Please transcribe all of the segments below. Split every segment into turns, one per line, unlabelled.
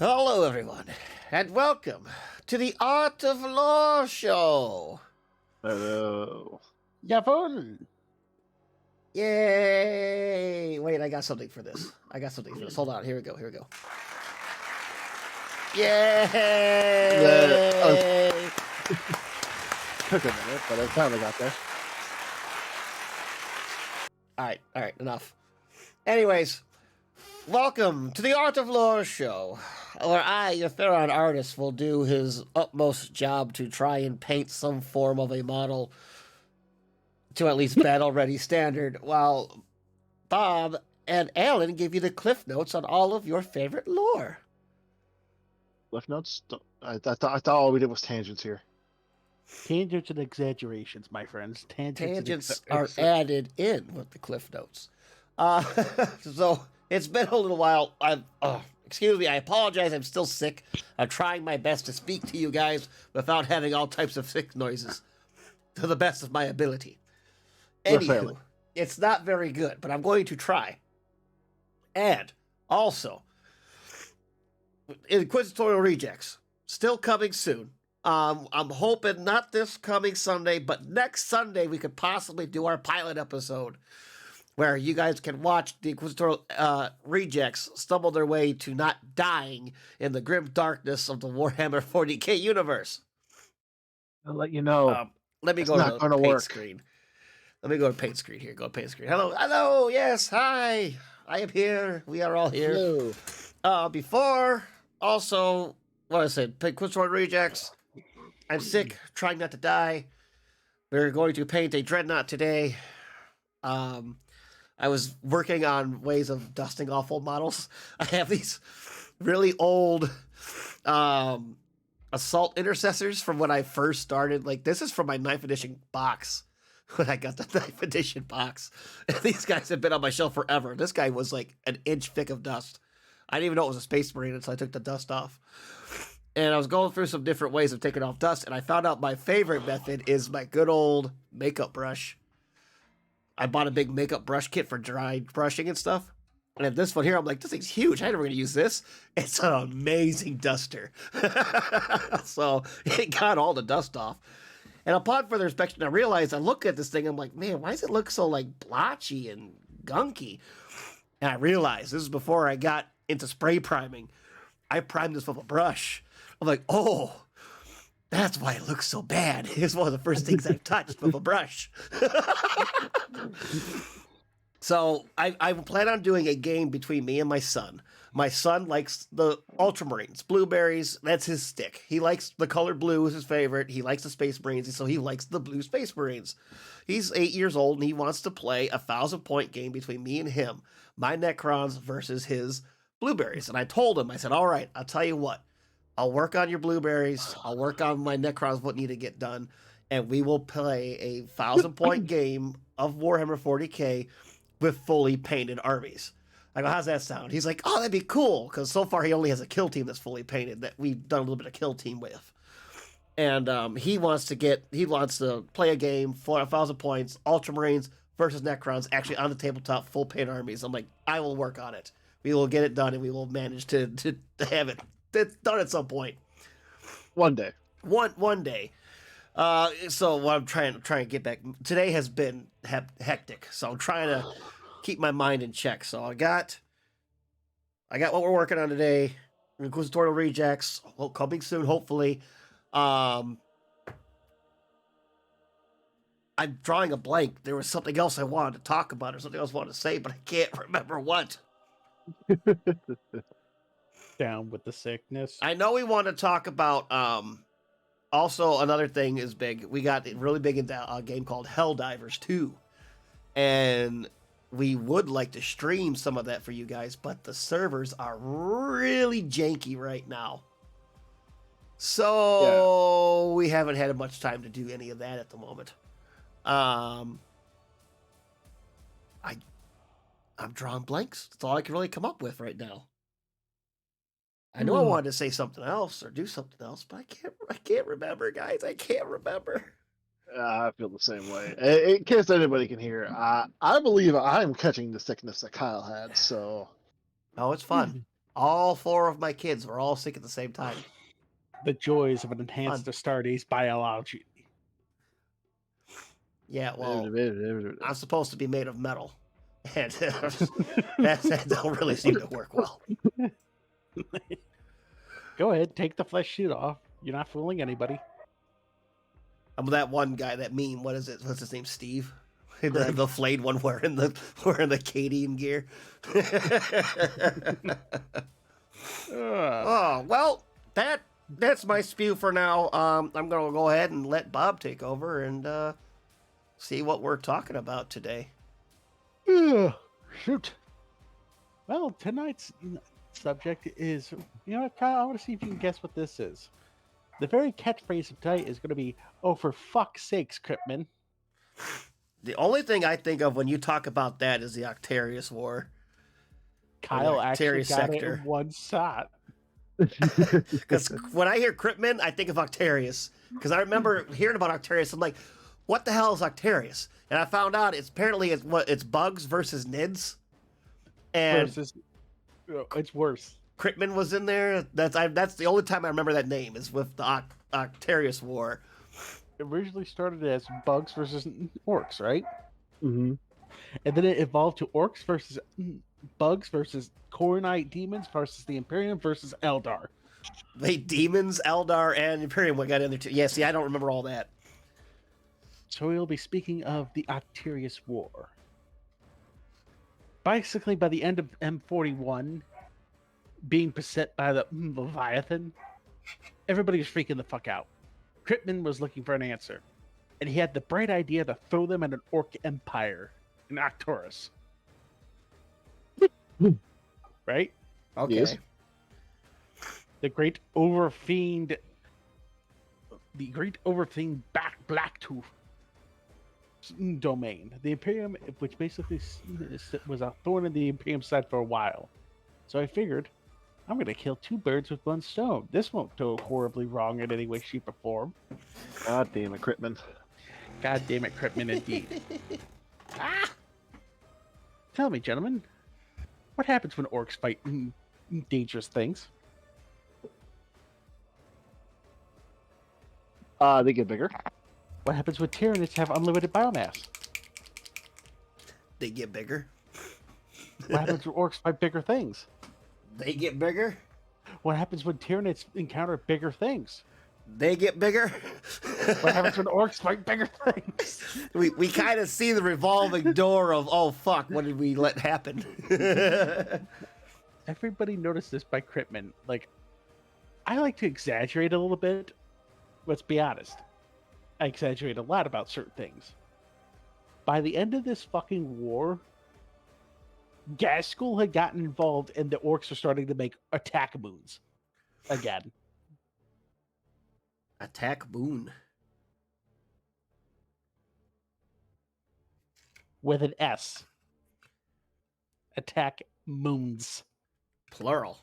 Hello, everyone, and welcome to the Art of Law Show.
Hello.
Jawohl.
Yay! Wait, I got something for this. Hold on. Here we go. Yay!
Took a minute, but I finally got there.
All right, enough. Anyways, welcome to the Art of Lore Show, where I, your Theron artist, will do his utmost job to try and paint some form of a model to at least battle-ready standard, while Bob and Alan give you the cliff notes on all of your favorite lore.
Cliff notes? I thought all we did was tangents here.
Tangents and exaggerations, my friends.
Tangents are added in with the cliff notes. So it's been a little while. Excuse me, I apologize. I'm still sick. I'm trying my best to speak to you guys without having all types of sick noises to the best of my ability. Anywho, it's not very good, but I'm going to try. And also, Inquisitorial Rejects, still coming soon. I'm hoping not this coming Sunday, but next Sunday we could possibly do our pilot episode where you guys can watch the Inquisitorial Rejects stumble their way to not dying in the grim darkness of the Warhammer 40k universe.
I'll let you know.
Let me go to the paint screen. Let me go to paint screen here. Go to paint screen. Hello, yes, hi. I am here. We are all here.
Hello.
Before, also, what I said, Inquisitorial Rejects. I'm sick, trying not to die. We're going to paint a dreadnought today. I was working on ways of dusting off old models. I have these really old assault intercessors from when I first started. Like, this is from my 9th edition box. When I got the 9th edition box. And these guys have been on my shelf forever. This guy was like an inch thick of dust. I didn't even know it was a Space Marine until I took the dust off. And I was going through some different ways of taking off dust, and I found out my favorite method is my good old makeup brush. I bought a big makeup brush kit for dry brushing and stuff. And then this one here, I'm like, this thing's huge. I'm never going to use this. It's an amazing duster. So it got all the dust off. And upon further inspection, I realized, I look at this thing, I'm like, man, why does it look so like blotchy and gunky? And I realized, this is before I got into spray priming. I primed this with a brush. I'm like, oh, that's why it looks so bad. It's one of the first things I've touched with a brush. So I plan on doing a game between me and my son. My son likes the Ultramarines, blueberries. That's his stick. He likes the color blue is his favorite. He likes the Space Marines, so he likes the blue Space Marines. He's 8 years old, and he wants to play a 1,000-point game between me and him. My Necrons versus his blueberries. And I told him, I said, all right, I'll tell you what. I'll work on your blueberries. I'll work on my Necrons, what need to get done. And we will play a 1,000-point game of Warhammer 40k with fully painted armies. I go, how's that sound? He's like, oh, that'd be cool. Because so far he only has a kill team that's fully painted that we've done a little bit of kill team with. And he wants to play a game for 1,000 points, Ultramarines versus Necrons, actually on the tabletop, full paint armies. I'm like, I will work on it. We will get it done, and we will manage to have it done at some point.
One day.
One day. So what I'm trying to get back. Today has been hectic, so I'm trying to keep my mind in check. So I got what we're working on today. Inquisitorial Rejects coming soon, hopefully. I'm drawing a blank. There was something else I wanted to talk about or something else I wanted to say, but I can't remember what.
Down with the sickness.
I know we want to talk about also another thing is big. We got really big into a game called Helldivers 2. And we would like to stream some of that for you guys, but the servers are really janky right now. So we haven't had much time to do any of that at the moment. I'm drawing blanks. That's all I can really come up with right now. I know I wanted to say something else or do something else, but I can't remember, guys. I can't remember.
I feel the same way. In case anybody can hear, I believe I'm catching the sickness that Kyle had, so...
Oh, it's fun. All 4 of my kids were all sick at the same time.
The joys of an enhanced Astartes biology.
Yeah, well, I'm supposed to be made of metal, and that don't really seem to work well.
Go ahead, take the flesh suit off. You're not fooling anybody.
I'm that one guy, that meme. What is it? What's his name? Steve, the flayed one wearing the Cadian gear. Oh well, that's my spew for now. I'm gonna go ahead and let Bob take over and see what we're talking about today.
Shoot. Well, tonight's subject is, you know what, Kyle, I want to see if you can guess what this is. The very catchphrase of tonight is going to be, "Oh, for fuck's sakes, Cripman."
The only thing I think of when you talk about that is the Octarius War.
Kyle actually
Octarius
got
sector.
it in one shot.
Because when I hear Cripman, I think of Octarius. Because I remember hearing about Octarius. I'm like, what the hell is Octarius? And I found out it's bugs versus nids. And
it's worse.
Cripman was in there. That's the only time I remember that name is with the Octarius War.
It originally started as bugs versus orcs, right?
Mm-hmm.
And then it evolved to orcs versus bugs versus Coronite demons versus the Imperium versus Eldar.
Wait, demons, Eldar, and Imperium got in there too. Yeah, see, I don't remember all that.
So we'll be speaking of the Octarius War. Basically, by the end of M41, being beset by the Leviathan, everybody was freaking the fuck out. Cripman was looking for an answer, and he had the bright idea to throw them at an orc empire in Octarus. Right?
Okay.
Yes.
The great overfiend Blacktooth domain. The Imperium, which basically was a thorn in the Imperium side for a while. So I figured, I'm going to kill 2 birds with 1 stone. This won't go horribly wrong in any way, shape, or form.
God damn it, Cripman.
God damn it, Cripman, indeed. Tell me, gentlemen, what happens when orcs fight dangerous things?
They get bigger.
What happens when Tyranids have unlimited biomass?
They get bigger.
What happens when orcs fight bigger things?
They get bigger.
What happens when Tyranids encounter bigger things?
They get bigger.
What happens when orcs fight bigger things?
We kind of see the revolving door of, oh fuck, what did we let happen?
Everybody noticed this by Cripman. Like, I like to exaggerate a little bit. Let's be honest. I exaggerate a lot about certain things. By the end of this fucking war, Gaskell had gotten involved and the orcs are starting to make attack moons. Again.
Attack moon.
With an S. Attack moons.
Plural.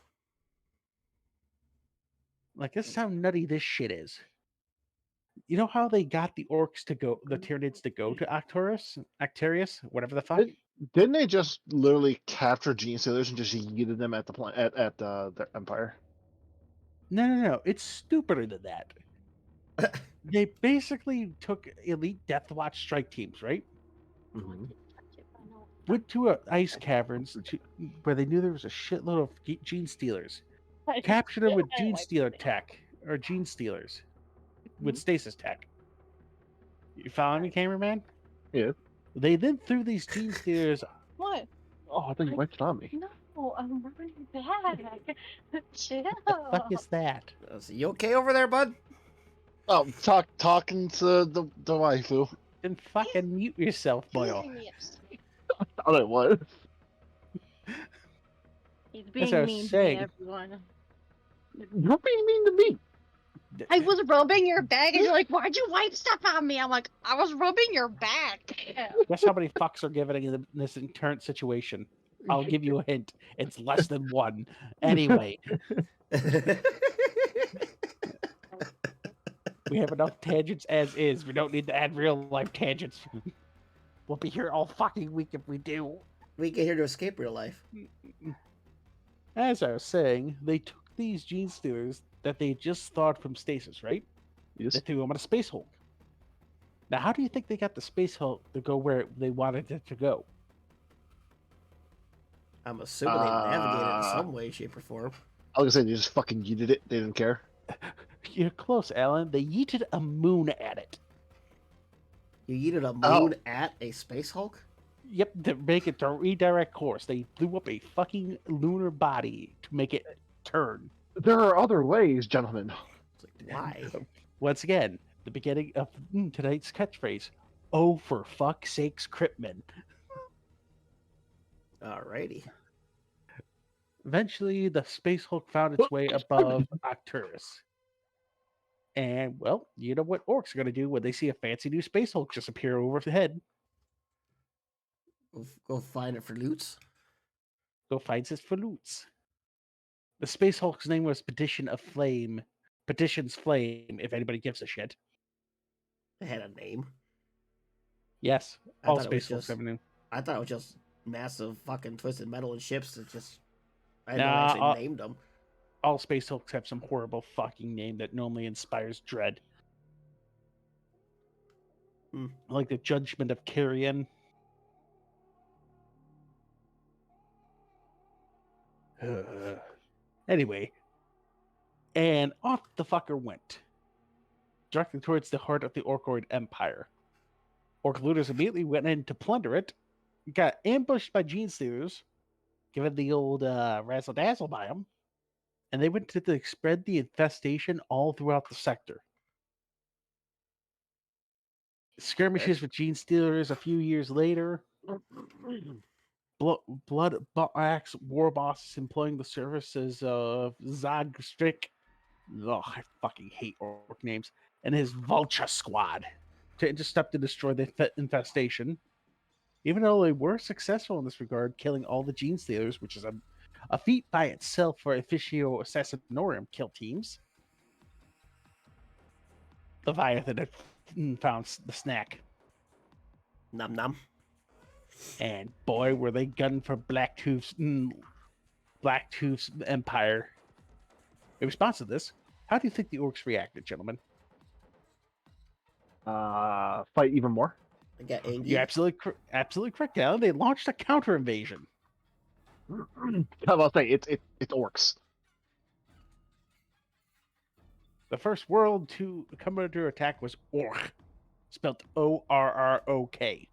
Like, this is how nutty this shit is. You know how they got the orcs to go, the Tyranids to go to Octarius, whatever the fuck?
Didn't they just literally capture gene stealers and just yeeted them at the at the Empire?
No. It's stupider than that. They basically took elite Death Watch strike teams, right?
Mm-hmm.
Went to ice caverns where they knew there was a shitload of gene stealers. Captured them with gene stealer tech, or gene stealers. With stasis tech. You following me, cameraman?
Yeah.
They then threw these gene stealers.
What?
Oh, I thought you wiped it on me.
No, I'm running back. Chill.
The fuck is that?
So you okay over there, bud?
Oh, talking to the waifu.
Then fucking mute yourself, boyo.
I thought it was.
He's
That's
being
what I was
mean to
saying.
me, everyone.
You're being mean to me.
I was rubbing your back and you're like, why'd you wipe stuff on me? I'm like, I was rubbing your back.
Guess how many fucks are given in this current situation? I'll give you a hint. It's less than 1. Anyway, we have enough tangents as is. We don't need to add real life tangents. We'll be here all fucking week if we do.
We get here to escape real life.
As I was saying, they took these gene stealers that they just thawed from stasis, right? They
Yes.
threw them on a space hulk. Now, how do you think they got the space hulk to go where they wanted it to go?
I'm assuming they navigated in some way, shape, or form.
I was gonna say they just fucking yeeted it. They didn't care.
You're close, Alan. They yeeted a moon at it.
You yeeted a
Oh.
moon at a space Hulk?
Yep, to make it to redirect course. They blew up a fucking lunar body to make it turn.
There are other ways, gentlemen.
It's like, why?
Once again, the beginning of tonight's catchphrase. Oh, for fuck's sakes, Cryptman.
Alrighty.
Eventually, the Space Hulk found its way above Octarius. And, well, you know what orcs are going to do when they see a fancy new Space Hulk just appear over their head?
Go find it for loots.
Go find his flutes. The Space Hulk's name was Petition's Flame, if anybody gives a shit.
It had a name.
Yes,
I
all
thought it was
Space Hulks
just-
have a name.
I thought it was just massive fucking twisted metal and ships that just. I never
Nah,
actually named them.
All Space Hulks have some horrible fucking name that normally inspires dread. Like the Judgment of Carrion. Anyway, and off the fucker went, directly towards the heart of the Orkoid Empire. Orc looters immediately went in to plunder it, got ambushed by gene stealers, given the old razzle dazzle by them, and they went to spread the infestation all throughout the sector. Skirmishes with gene stealers a few years later. Blood axe war bosses employing the services of Zagstrik. Oh, I fucking hate orc names. And his Vulture Squad to intercept and destroy the infestation. Even though they were successful in this regard, killing all the gene stealers, which is a feat by itself for Officio Assassinorum kill teams. Leviathan had found the snack.
Num num.
And boy, were they gunning for Blacktooth's empire. In response to this, how do you think the orcs reacted, gentlemen?
Fight even more.
I got angry.
You're absolutely correct, Alan. They launched a counter invasion.
How about say it's orcs.
The first world to come under attack was Orc, spelled Orrok.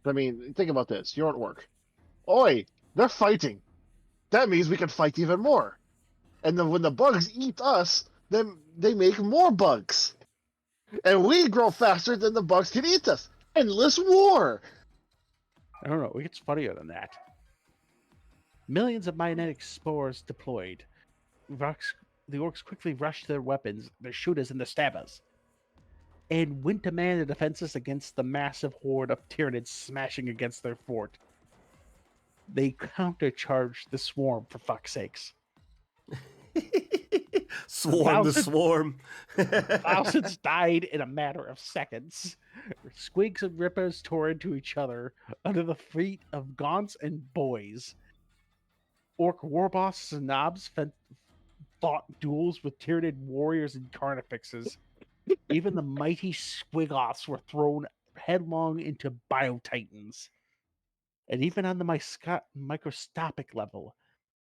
I mean, think about this. You're at work. Oi, they're fighting. That means we can fight even more. And then when the bugs eat us, then they make more bugs. And we grow faster than the bugs can eat us. Endless war.
I don't know. It gets funnier than that. Millions of magnetic spores deployed. The orcs quickly rushed their weapons, their shooters, and their stabbers, and went to man the defenses against the massive horde of Tyranids smashing against their fort. They countercharged the swarm, for fuck's sakes.
Swarm the swarm.
Thousands died in a matter of seconds. Squigs and rippers tore into each other under the feet of gaunts and boys. Orc war bosses and knobs fought duels with Tyranid warriors and carnifexes. Even the mighty Squigoths were thrown headlong into Biotitans. And even on the microscopic level,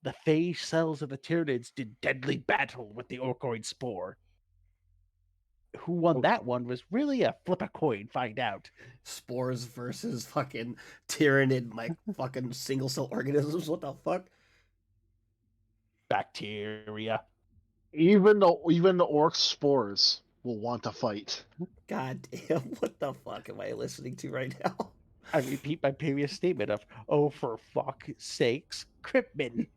the phage cells of the Tyranids did deadly battle with the Orkoid spore. Who won that one was really a flip a coin, find out.
Spores versus fucking Tyranid, fucking single cell organisms. What the fuck?
Bacteria.
Even the orc spores will want to fight.
God damn, what the fuck am I listening to right now?
I repeat my previous statement of, oh, for fuck's sakes, Cryptman.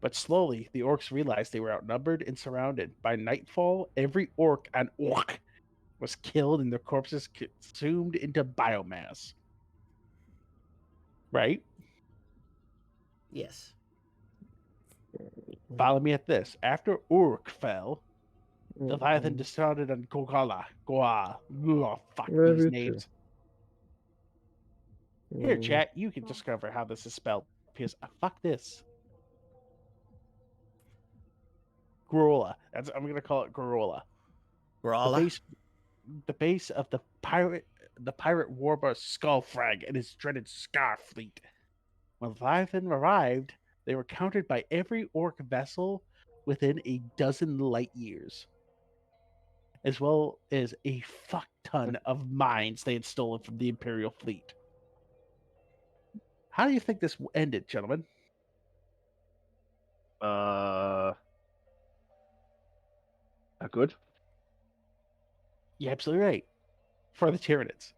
But slowly, the orcs realized they were outnumbered and surrounded. By nightfall, every orc on Orc was killed and their corpses consumed into biomass. Right?
Yes.
Follow me at this. After Uruk fell, Leviathan descended on Goa. Oh, fuck these names. Here, chat, you can discover how this is spelled. Because fuck this. Gorola. I'm gonna call it Gorola. The
Grawla.
base of the pirate warbar Skullfrag and his dreaded Scar fleet. When Leviathan arrived, they were countered by every orc vessel within a dozen light years, as well as a fuck ton of mines they had stolen from the Imperial fleet. How do you think this ended, gentlemen?
Not good.
You're absolutely right. For the Tyranids.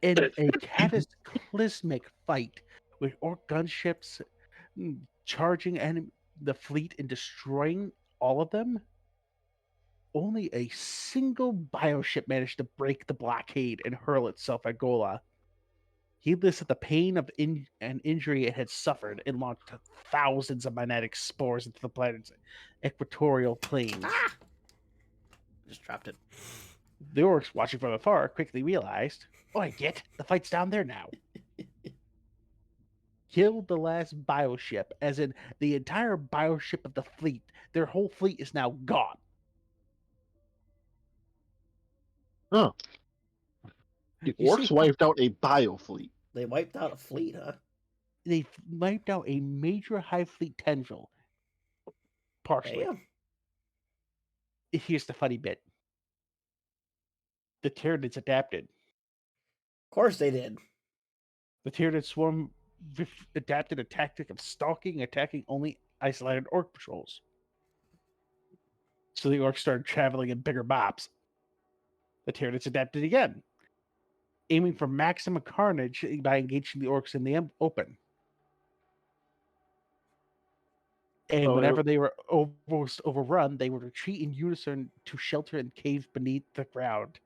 In a cataclysmic fight with orc gunships charging the fleet and destroying all of them, only a single bioship managed to break the blockade and hurl itself at Gola. Heedless of the pain of and injury it had suffered, it launched thousands of magnetic spores into the planet's equatorial plains.
Ah! Just dropped it.
The orcs, watching from afar, quickly realized, "Oh, I get the fight's down there now." Killed the last bioship, as in the entire bioship of the fleet. Their whole fleet is now gone.
Huh. The
You see
orcs wiped out a bio fleet.
They wiped out a fleet, huh?
They wiped out a major high fleet tendril. Partially.
Damn.
Here's the funny bit. The Tyranids adapted.
Of course they did.
The Tyranid swarm adapted a tactic of stalking, attacking only isolated orc patrols. So the orcs started traveling in bigger mobs. The Tyranids adapted again, aiming for maximum carnage by engaging the orcs in the open. And whenever they were almost overrun, they would retreat in unison to shelter in caves beneath the ground.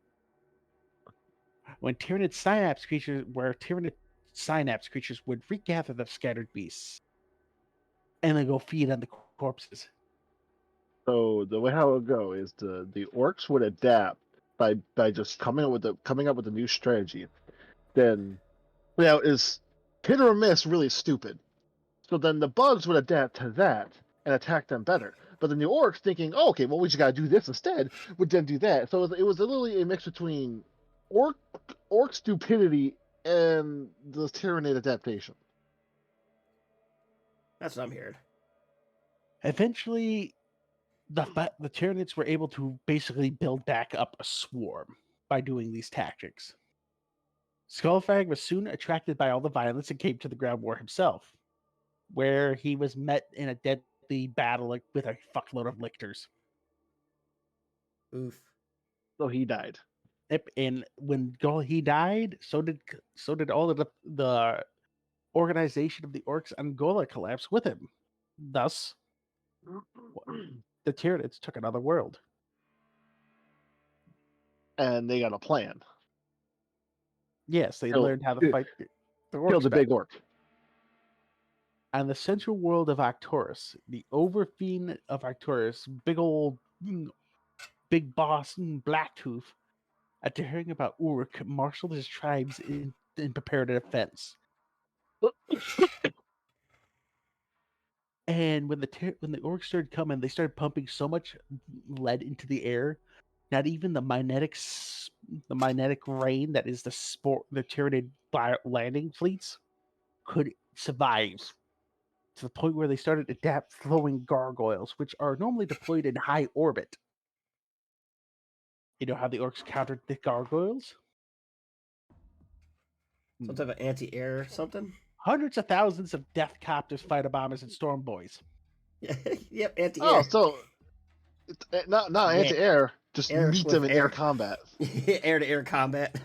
When Tyranid synapse creatures would regather the scattered beasts and then go feed on the corpses.
So the way how it would go is the orcs would adapt by just coming up with a new strategy. Then, is hit or miss really stupid. So then the bugs would adapt to that and attack them better. But then the orcs thinking, oh, okay, well we just gotta do this instead, would then do that. So it was literally a mix between orc stupidity and the Tyranid adaptation.
That's what I'm hearing.
Eventually, the Tyranids were able to basically build back up a swarm by doing these tactics. Skullfrag was soon attracted by all the violence and came to the ground war himself, where he was met in a deadly battle with a fuckload of lictors.
Oof.
So he died.
Yep, and when he died, so did all of the organization of the orcs Angola collapse with him. Thus, the Tyranids took another world.
And they got a plan.
Yes, they learned how to fight the orcs.
Killed the big orc.
On the central world of Octarius, the overfiend of Octarius, big boss Blacktooth, after hearing about Uruk, marshaled his tribes and prepared a defense. And when the orcs started coming, they started pumping so much lead into the air, not even the magnetic rain that is the Tyranid landing fleets could survive. To the point where they started adapt flowing gargoyles, which are normally deployed in high orbit. You know how the orcs countered the gargoyles?
Some type of anti-air or something?
Hundreds of thousands of death copters, fighter bombers, and storm boys.
Yep, anti-air.
Oh, so not anti-air, just meet them in air combat.
Air-to-air combat.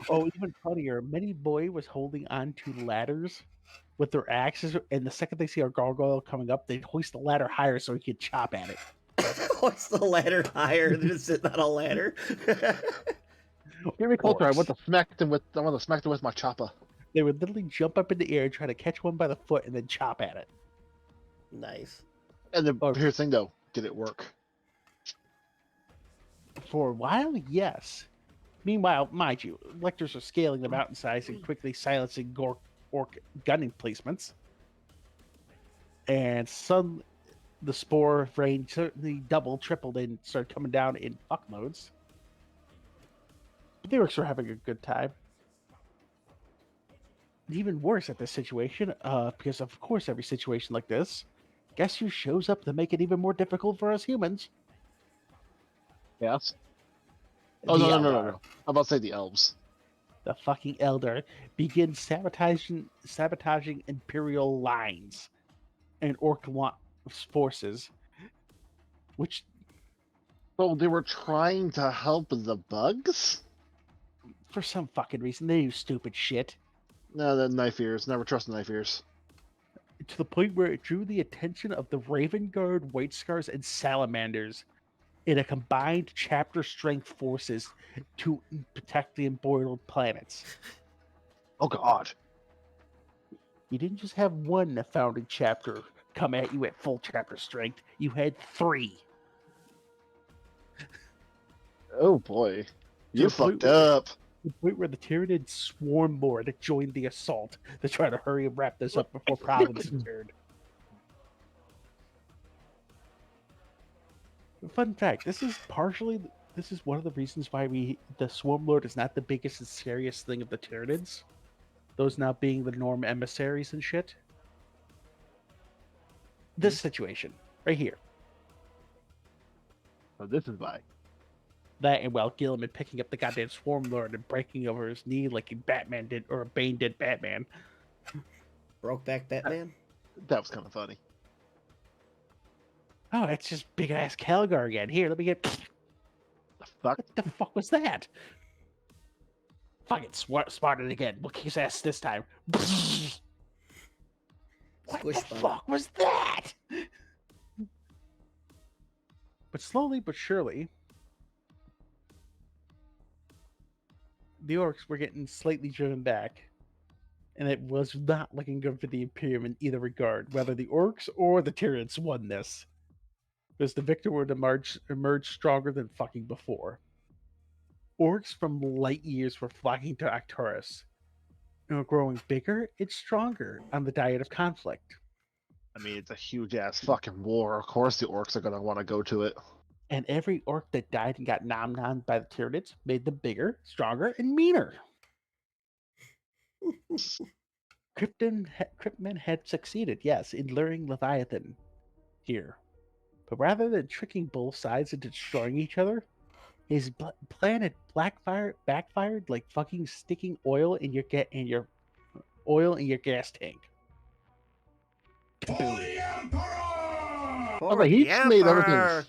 Oh, even funnier, many boy was holding onto ladders with their axes, and the second they see a gargoyle coming up, they hoist the ladder higher so he could chop at it.
Hoist the ladder higher than just sitting on a ladder.
Give me closer. I want to smack them with my chopper.
They would literally jump up in the air, try to catch one by the foot, and then chop at it.
Nice.
And here's the thing, though. Did it work?
For a while, yes. Meanwhile, mind you, lectors are scaling the mountainsides and quickly silencing orc gunning placements. And the spore rain certainly doubled, tripled, and started coming down in fuckloads. But the orcs were having a good time. And even worse at this situation, because of course every situation like this, guess who shows up to make it even more difficult for us humans?
Yes. Oh,
The
no.
Eldar.
I'm about to say the elves.
The fucking Eldar begin sabotaging Imperial lines and orc forces, which
So they were trying to help the bugs?
for some fucking reason they do stupid shit.
No, the knife ears. Never trust knife ears.
To the point where it drew the attention of the Raven Guard, White Scars, and Salamanders in a combined chapter strength forces to protect the embroiled planets.
Oh, God.
You didn't just have one founding chapter come at you at full chapter strength, you had 3.
Oh, boy. You
the point
fucked
where-
up.
The point where the Tyranid Swarm Lord joined the assault to try to hurry and wrap this up before Providence returned. Fun fact: this is one of the reasons why the Swarm Lord is not the biggest and scariest thing of the Tyranids. Those now being the norm emissaries and shit. This situation right here.
Oh, this is why.
That and Gilliman picking up the goddamn Swarm Lord and breaking over his knee like Batman did, or Bane did Batman.
Brokeback Batman?
That was kind of funny.
Oh, it's just big ass Calgar again. Here, let me get.
The fuck?
What the fuck was that? Fucking spotted again. We'll kick his ass this time. What
Squish
the
button.
fuck was that? But slowly but surely, the orcs were getting slightly driven back, and it was not looking good for the Imperium in either regard, whether the orcs or the Tyranids won this. Because the victor would emerge stronger than fucking before. Orcs from light years were flocking to Octarius, and were growing bigger and stronger on the diet of conflict.
I mean, it's a huge ass fucking war. Of course, the orcs are gonna want to go to it.
And every orc that died and got nom-nommed by the Tyranids made them bigger, stronger, and meaner. Cryptman had succeeded, yes, in luring Leviathan here. But rather than tricking both sides into destroying each other, his plan had backfired like fucking sticking oil in your gas tank.
For
but he
the
made everything-
Emperor.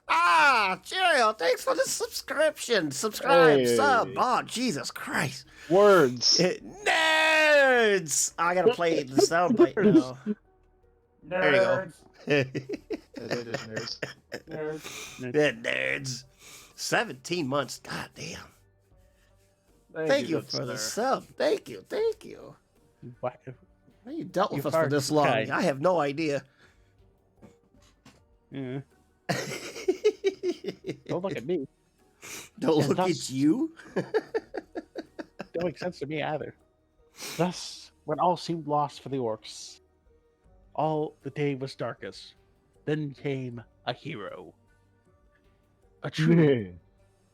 Ah, Cheerio, thanks for the subscription. Subscribe,
Hey.
sub. Oh, Jesus Christ.
Words.
Nerds! I gotta play the soundbite now. There you go.
They're just nerds.
Nerds. 17 months. God damn. Thank you
good
for the
sir.
sub. Thank you. Thank you.
What?
How you dealt with
You
us for
fired
this
the
long?
guy.
I have no idea.
Yeah. Don't look at me.
Don't
And
look
thus-
at you.
Don't make sense to me either. Thus, when all seemed lost for the orcs, all the day was darkest. Then came a hero. A true,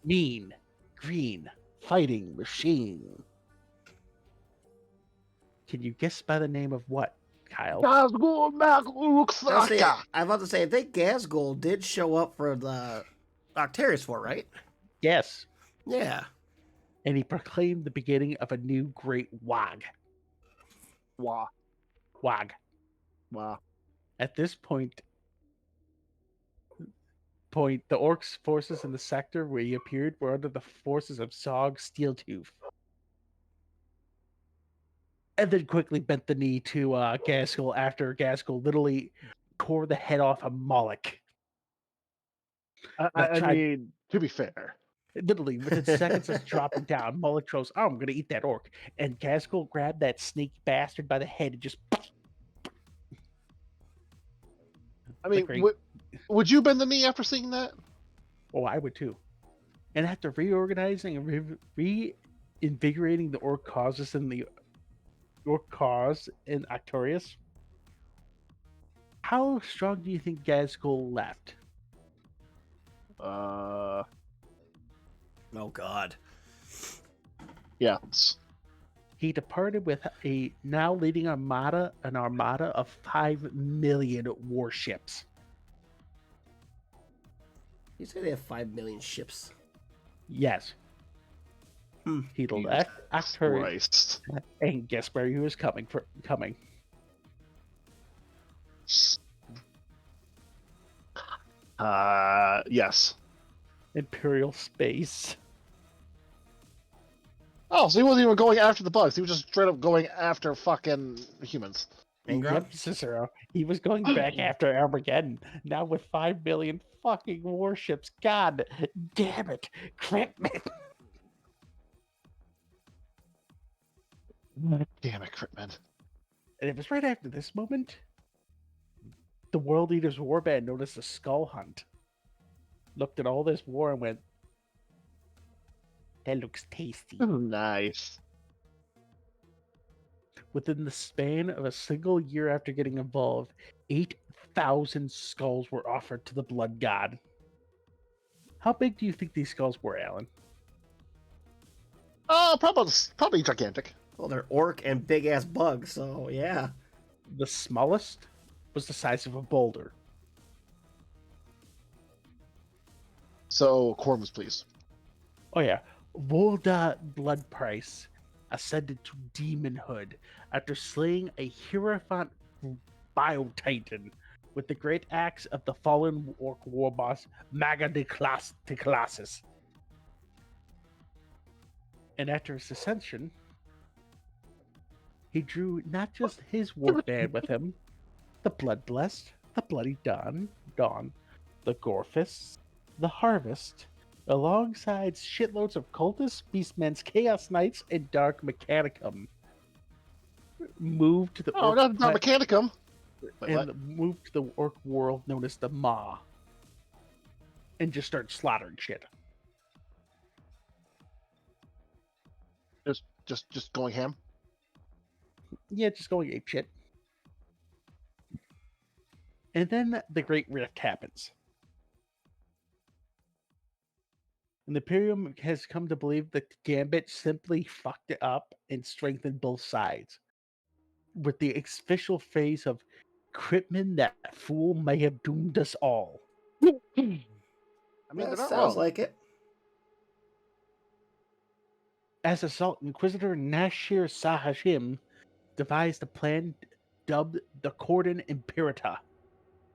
mean, green, fighting machine. Can you guess by the name of what, Kyle?
Nazgul Magluk
I'm about to say, I think Gazgul did show up for the Octarius War, right?
Yes.
Yeah.
And he proclaimed the beginning of a new great Wag.
Wah.
Wag.
Wow.
At this point, the orcs' forces in the sector where he appeared were under the forces of Zog Steeltooth. And then quickly bent the knee to Gaskell after Gaskell literally tore the head off of Moloch.
I mean, to be fair,
Literally, within seconds of dropping down, Moloch goes, "Oh, I'm going to eat that orc." And Gaskell grabbed that sneaky bastard by the head and just...
I mean,
great-
would you bend the knee after seeing that?
Oh, I would too. And after reorganizing and reinvigorating the orc causes in the orc cause in Octarius, how strong do you think Gazgul left?
Uh,
Oh God.
yes.
He departed with a now leading an armada of 5 million warships.
You say they have 5 million ships.
Yes.
Hmm.
He
Jesus
left Octarius,
Christ.
and guess where he was coming?
Yes.
Imperial space.
Oh, so he wasn't even going after the bugs. He was just straight up going after fucking humans.
Ingram?
Yep, Cicero. He was going back after Armageddon. Now with 5 billion fucking warships. God damn it. Cripman.
Damn it, Critman.
And it was right after this moment the World Eaters Warband noticed a skull hunt. Looked at all this war and went, that looks tasty.
Nice.
Within the span of a single year after getting involved, 8,000 skulls were offered to the Blood God. How big do you think these skulls were, Alan?
Oh, probably gigantic.
Well, they're orc and big ass bugs, so yeah.
The smallest was the size of a boulder.
So, Corvus, please.
Oh yeah, Volda Blood Price ascended to demonhood after slaying a Hierophant Bio-Titan with the great axe of the fallen orc war boss Maga de Classis. And after his ascension, he drew not just his war band with him, the Bloodblessed, the Bloody Dawn, the Gorfists, the Harvest, alongside shitloads of cultists, beastmen's Chaos Knights, and Dark Mechanicum. Moved to the
Oh,
orc
not Mechanicum. Wait, what?
and moved to the orc world known as the Maw, and just started slaughtering shit.
Just going ham.
Yeah, just going ape shit. And then the Great Rift happens. And the Imperium has come to believe that Gambit simply fucked it up and strengthened both sides. With the official phrase of Critman, that fool may have doomed us all.
I mean,
That
they're not
sounds
wrong.
like it.
As Assault Inquisitor Nashir Sahashim devised a plan dubbed the Cordon Imperator,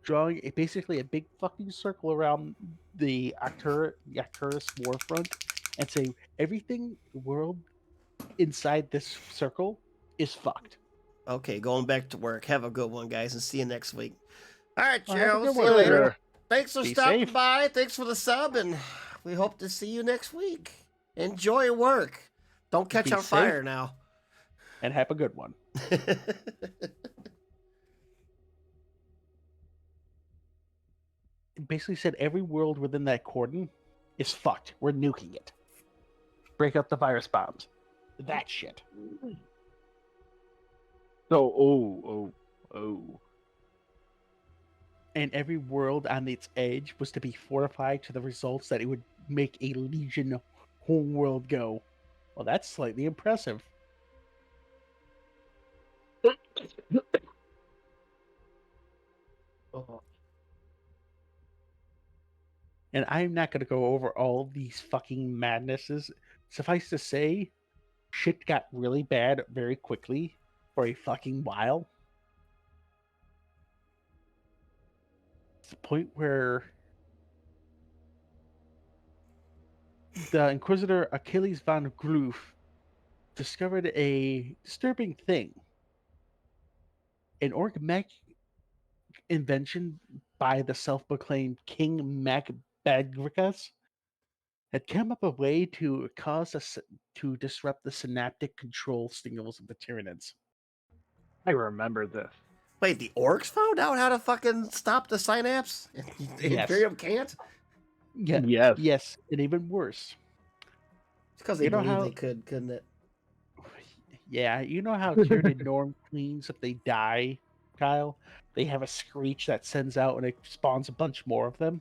drawing basically a big fucking circle around the Octarus warfront and say everything world inside this circle is fucked.
Okay, going back to work. Have a good one, guys, and see you next week. All right,
Well, have a
Joe.
good
See
one,
you later.
Later.
Thanks for
Be
stopping
safe.
by. Thanks for the sub, and we hope to see you next week. Enjoy work. Don't catch
Be
on
safe.
fire now.
And have a good one. It basically said every world within that cordon is fucked. We're nuking it. Break up the virus bombs. That shit.
So, oh.
And every world on its edge was to be fortified to the results that it would make a Legion home world go. Well, that's slightly impressive.
Oh.
And I'm not going to go over all these fucking madnesses. Suffice to say, shit got really bad very quickly for a fucking while. To the point where the Inquisitor Achilles von Gloof discovered a disturbing thing. An orc mech invention by the self-proclaimed King Macbagrikas had come up a way to to disrupt the synaptic control signals of the Tyranids.
I remember this.
Wait, the orcs found out how to fucking stop the synapse? The
Yes.
Imperium can't?
Yeah.
Yes.
Yes, and even worse.
It's because they
You know
believed
how-
they could, couldn't it?
Yeah, you know how Tyranid norm queens, if they die, Kyle, they have a screech that sends out and it spawns a bunch more of them?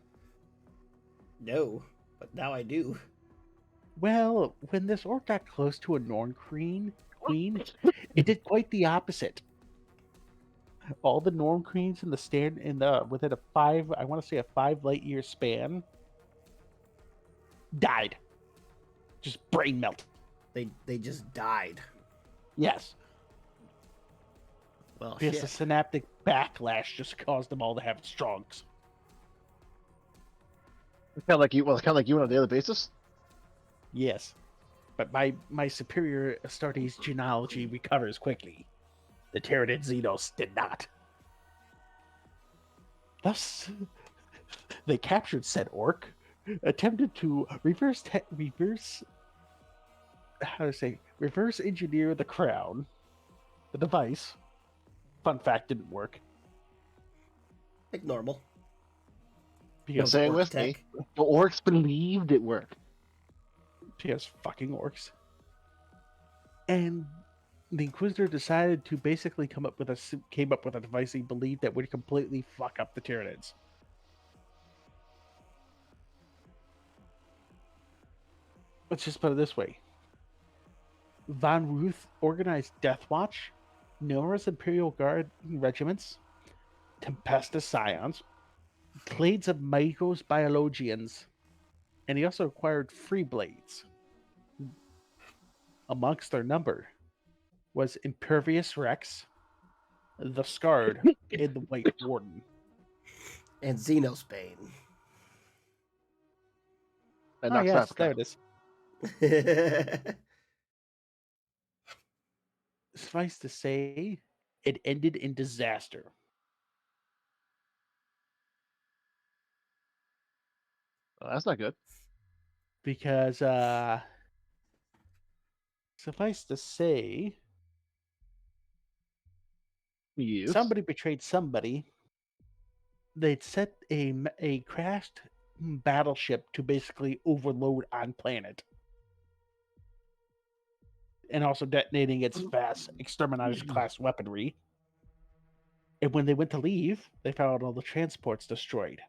No, but now I do.
Well, when this orc got close to a Norn queen, it did quite the opposite. All the Norn queens in the stand within I want to say a 5 light year span, died. Just brain melt.
They just died.
Yes,
Well,
because the
shit.
synaptic backlash just caused them all to have strongs.
Kind of like you. Well, kind of like you on a daily basis.
Yes, but my superior Astartes genealogy recovers quickly. The Tyranid Xenos did not. Thus, they captured said orc, attempted to reverse engineer the crown, the device. Fun fact, didn't work
Like normal.
You're
because
saying
orc
with
tech.
me, the orcs believed it worked.
fucking orcs. And the Inquisitor decided to basically came up with a device he believed that would completely fuck up the Tyranids. Let's just put it this way. Von Ruth organized Death Watch, numerous Imperial Guard regiments, Tempestus Scions, clades of Magos Biologians, and he also acquired free blades. Amongst their number was Impervious Rex, the Scarred, and the White Warden.
And Xenosbane.
And
Ah,
Nox
yes,
Africa.
there it is. Suffice to say, it ended in disaster.
Well, that's not good.
Because, suffice to say,
Yes.
somebody betrayed somebody. They'd set a crashed battleship to basically overload on planet. And also detonating its vast exterminators class weaponry. And when they went to leave, they found all the transports destroyed.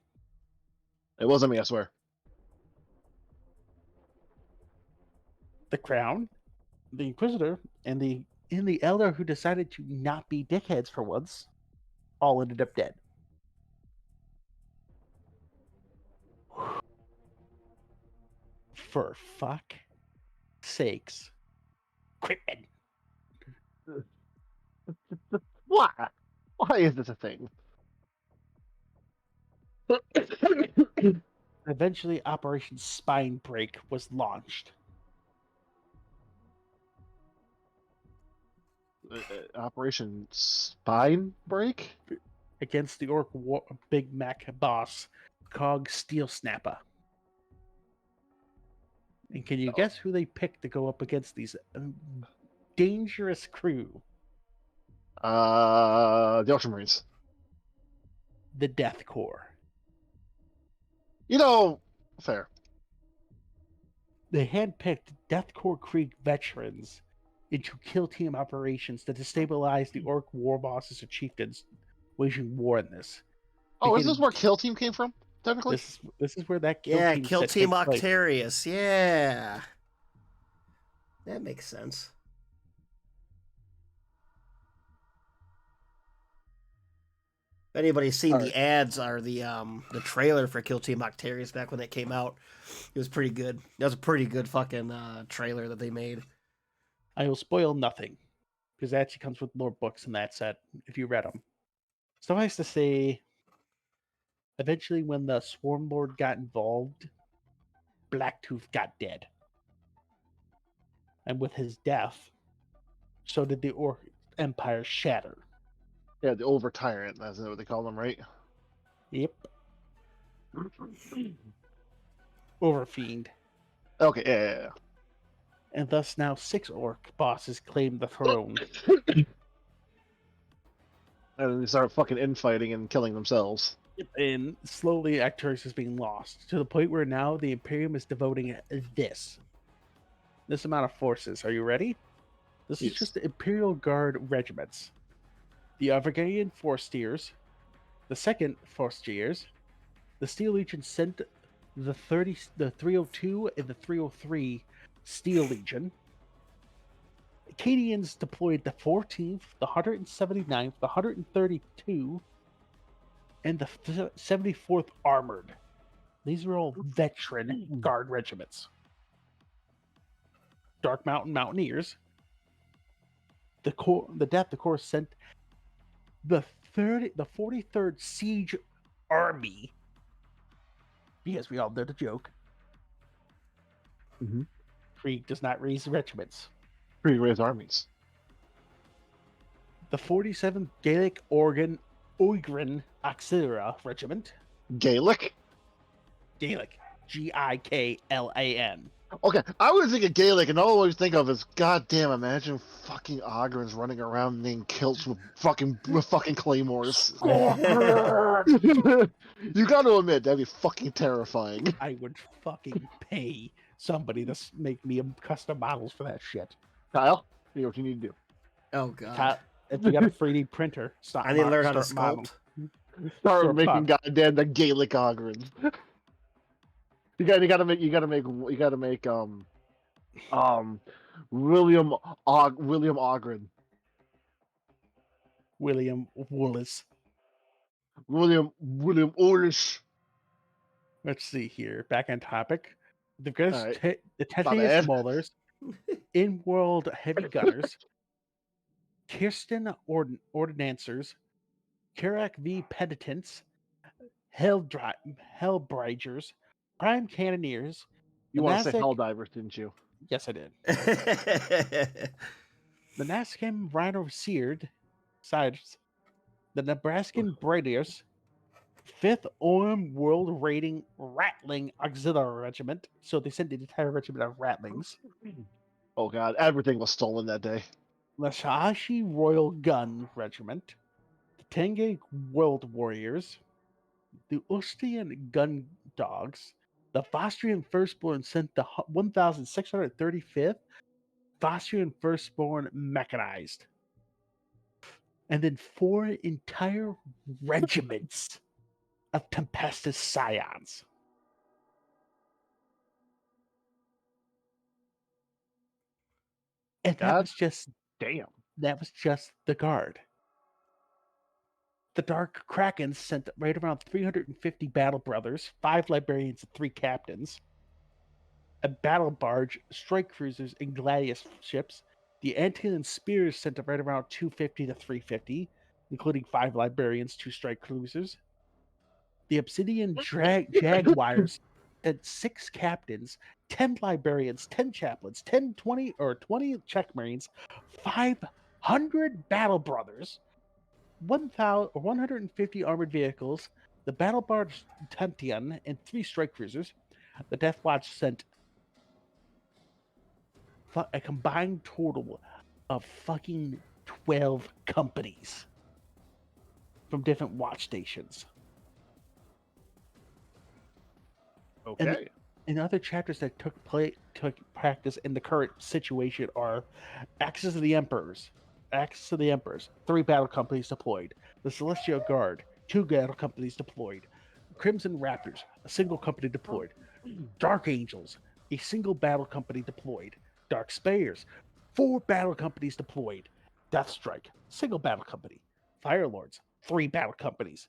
It wasn't me, I swear.
The Crown, the Inquisitor, and the Elder who decided to not be dickheads for once, all ended up dead. For fuck sakes. Crippen.
Why? Why is this a thing?
Eventually, Operation Spine Break was launched.
Operation Spine Break?
Against the Big Mac boss, Cog Steel Snapper. And can you guess who they picked to go up against these dangerous crew?
The Ultramarines.
The Death Corps.
You know, fair.
They handpicked Death Corps Creek veterans into kill team operations to destabilize the Orc war bosses or chieftains waging war in this.
Oh, is this
Beginning-
where Kill Team came from? Technically?
This is where that kill
Yeah,
team
Kill
set
Team
takes place.
Octarius. Yeah. That makes sense. If anybody's seen the ads or the trailer for Kill Team Octarius back when it came out, it was pretty good. That was a pretty good fucking trailer that they made.
I will spoil nothing because it actually comes with more books in that set if you read them. Suffice to say, eventually when the Swarm Lord got involved, Blacktooth got dead. And with his death, so did the Orc Empire shatter.
Yeah, the Over Tyrant. That's what they call them, right?
Yep. Overfiend.
Okay, yeah.
And thus now 6 Orc bosses claim the throne.
And they start fucking infighting and killing themselves.
And slowly, Octarius is being lost to the point where now the Imperium is devoting this amount of forces. Are you ready? This is
Yes.
just the Imperial Guard regiments. The Avarganian Forstiers, the Second Forstiers, the Steel Legion sent the 302 and the 303 Steel Legion. Acadians deployed the 14th, the 179th, the 132, and the 74th Armored. These are all veteran guard regiments. Dark Mountain Mountaineers. The Death Corps sent the 43rd Siege Army. Because we all did a joke.
Mhm.
Krieg does not raise regiments.
Pre-raised armies.
The 47th Gaelic Oigrin Auxiliary Regiment.
Gaelic?
Gaelic. Giklan.
Okay, I was thinking Gaelic, and all I always think of is, goddamn, imagine fucking Ogrins running around in kilts with fucking claymores. You got to admit, that'd be fucking terrifying.
I would fucking pay somebody to make me custom models for that shit.
Kyle, you know what you need to do.
Oh god.
Kyle, if you got a 3D printer, stop.
I need to learn how to
start
sculpt.
Start
Sure,
making
pop.
goddamn the Gaelic Ogrins. You gotta make William Ogren.
William Wallace.
William Orish.
Let's see here. Back on topic. The greatest,
Alright.
the
bad.
Tethius Maulers, in-world heavy gunners, Kirsten Ordnancers, Karak V Penitents, Hellbridgers, Prime Cannoneers.
You want to say
Monastic-
Helldivers, didn't you?
Yes, I did. The Nascam Rhino Seared Sides, the Nebraskan Bradiers, 5th OM World Rating Rattling Auxiliary Regiment. So they sent the entire regiment of Rattlings.
Oh god, everything was stolen that day.
The Shahashi Royal Gun Regiment, the Tenge World Warriors, the Ustian Gun Dogs, the Vostrian Firstborn sent the 1,635th Vostrian Firstborn Mechanized. And then 4 entire regiments of Tempestus Scions. And
God.
that
Damn.
was just the guard. The Dark Krakens sent right around 350 battle brothers, 5 librarians, and 3 captains, a battle barge, strike cruisers, and gladius ships. The Antillean Spears sent right around 250 to 350, including 5 librarians, 2 strike cruisers. The Obsidian Jaguars sent 6 captains, 10 librarians, 10 chaplains, 20 check marines, 500 battle brothers, 150 armored vehicles, the battle barge Temption, and 3 strike cruisers. The Death Watch sent a combined total of fucking 12 companies from different watch stations.
Okay.
And other chapters that took practice in the current situation are Axis of the Emperors. 3 battle companies deployed. The Celestial Guard, 2 battle companies deployed. Crimson Raptors, a single company deployed. Dark Angels, a single battle company deployed. Dark Spayers, 4 battle companies deployed. Deathstrike, single battle company. Firelords, 3 battle companies.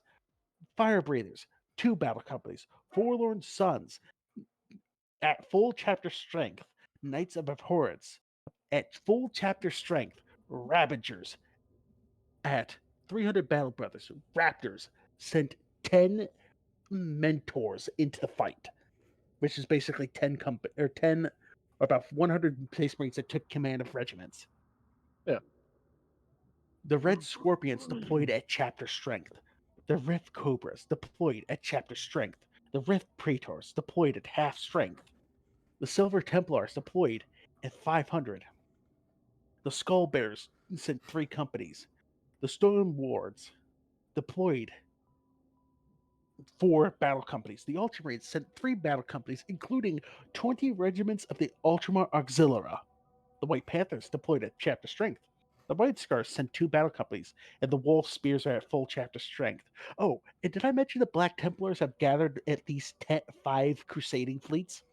Fire Breathers, 2 battle companies. Forlorn Sons, at full chapter strength. Knights of Abhorrence, at full chapter strength. Ravagers, at 300 battle brothers. Raptors sent 10 mentors into the fight, which is basically 10 about 100 Space Marines that took command of regiments.
Yeah.
The Red Scorpions deployed at chapter strength. The Rift Cobras deployed at chapter strength. The Rift Praetors deployed at half strength. The Silver Templars deployed at 500. The Skull Bears sent 3 companies. The Storm Wards deployed 4 battle companies. The Ultramarines sent 3 battle companies, including 20 regiments of the Ultramar Auxilia. The White Panthers deployed at chapter strength. The White Scars sent 2 battle companies, and the Wolf Spears are at full chapter strength. Oh, and did I mention the Black Templars have gathered at least 5 crusading fleets?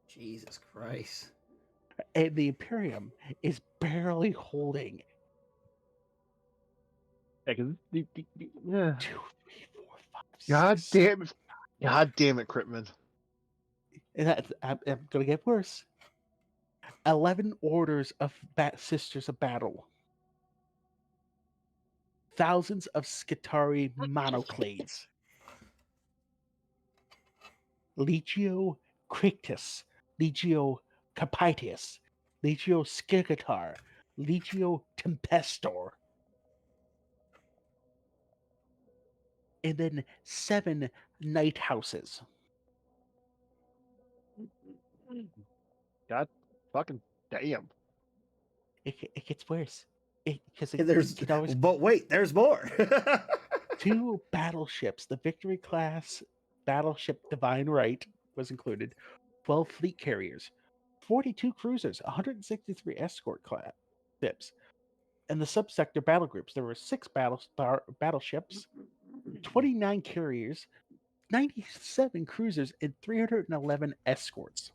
Jesus Christ.
And the Imperium is barely holding
Yeah, 'cause
2, 3, 4, 5, 6.
God damn it, Critman.
And I'm going to get worse. 11 orders of Sisters of Battle. Thousands of Skitari monoclades. Legio Crictus, Legio Capitius, Legio Skigatar, Legio Tempestor. And then 7 night houses.
God fucking damn.
It gets worse.
But wait, there's more.
2 battleships. The Victory class battleship Divine Right was included. 12 fleet carriers, 42 cruisers, 163 escort class ships. And the subsector battle groups. There were 6 battleships, 29 carriers, 97 cruisers, and 311 escorts.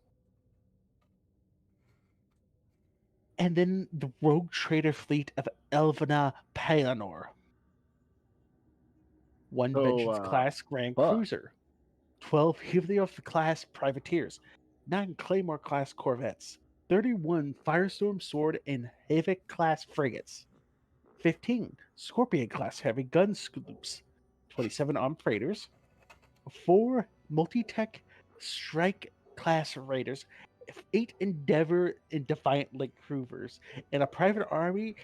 And then the rogue trader fleet of Elvina Payanor. 1 Vengeance class Grand Cruiser, 12 Helios class privateers, 9 Claymore class corvettes, 31 Firestorm Sword and Havoc class frigates, 15 Scorpion class heavy gun sloops, 27 armed freighters, 4 multi-tech strike class raiders, 8 Endeavor and Defiant Link cruisers, and a private armies